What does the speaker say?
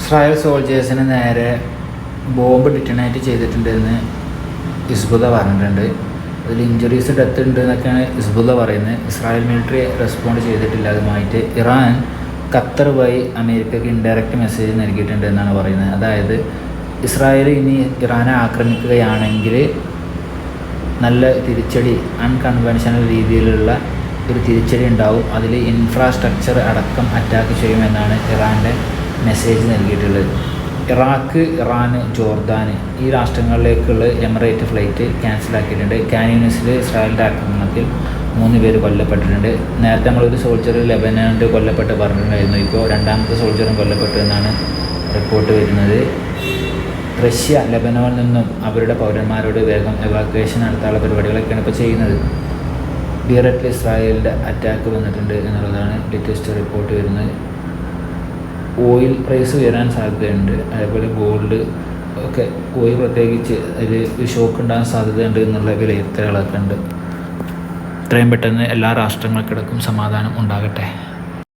Israel സോൾജേഴ്സിന് നേരെ bomb ഡിറ്റണേറ്റ് ചെയ്തിട്ടുണ്ടെന്ന് Hezbollah പറഞ്ഞിട്ടുണ്ട്. അതിൽ ഇഞ്ചുറീസ് ഡെത്ത് ഉണ്ട് എന്നൊക്കെയാണ് ഹിസ്ബുള്ള പറയുന്നത്. ഇസ്രായേൽ മിലിറ്ററി റെസ്പോണ്ട് ചെയ്തിട്ടില്ല. അതുമായിട്ട് ഇറാൻ ഖത്തർ വഴി അമേരിക്കയ്ക്ക് ഇൻഡയറക്റ്റ് മെസ്സേജ് നൽകിയിട്ടുണ്ട് എന്നാണ് പറയുന്നത്. അതായത് ഇസ്രായേൽ ഇനി ഇറാനെ ആക്രമിക്കുകയാണെങ്കിൽ നല്ല തിരിച്ചടി, അൺകൺവെൻഷണൽ രീതിയിലുള്ള ഒരു തിരിച്ചടി ഉണ്ടാവും. അതിൽ ഇൻഫ്രാസ്ട്രക്ചർ അടക്കം അറ്റാക്ക് ചെയ്യുമെന്നാണ് ഇറാൻ്റെ മെസ്സേജ് നൽകിയിട്ടുള്ളത്. ഇറാഖ്, ഇറാൻ, ജോർദാൻ ഈ രാഷ്ട്രങ്ങളിലേക്കുള്ള എമിറേറ്റ് ഫ്ലൈറ്റ് ക്യാൻസലാക്കിയിട്ടുണ്ട്. കാനിയൂനിസിൽ ഇസ്രായേലിൻ്റെ ആക്രമണത്തിൽ 3 പേര് കൊല്ലപ്പെട്ടിട്ടുണ്ട്. നേരത്തെ നമ്മളൊരു സോൾജർ ലെബനനിൽ കൊല്ലപ്പെട്ട് പറഞ്ഞിട്ടുണ്ടായിരുന്നു. ഇപ്പോൾ രണ്ടാമത്തെ സോൾജറും കൊല്ലപ്പെട്ടു എന്നാണ് റിപ്പോർട്ട് വരുന്നത്. റഷ്യ ലെബനോനിൽ നിന്നും അവരുടെ പൗരന്മാരോട് വേഗം എവാക്വേഷൻ നടത്താനുള്ള പരിപാടികളൊക്കെയാണ് ഇപ്പോൾ ചെയ്യുന്നത്. ബീററ്റിൽ ഇസ്രായേലിൻ്റെ അറ്റാക്ക് വന്നിട്ടുണ്ട് എന്നുള്ളതാണ് ലേറ്റസ്റ്റ് റിപ്പോർട്ട് വരുന്നത്. ഓയിൽ പ്രൈസ് ഉയരാൻ സാധ്യതയുണ്ട്. അതേപോലെ ഗോൾഡ് ഒക്കെ, ഓയിൽ പ്രത്യേകിച്ച് അതിൽ ഷോക്ക് ഉണ്ടാകാൻ സാധ്യതയുണ്ട് എന്നുള്ള വിലയിരുത്തലുകളൊക്കെ ഉണ്ട്. എത്രയും പെട്ടെന്ന് എല്ലാ രാഷ്ട്രങ്ങൾക്കിടക്കും സമാധാനം ഉണ്ടാകട്ടെ.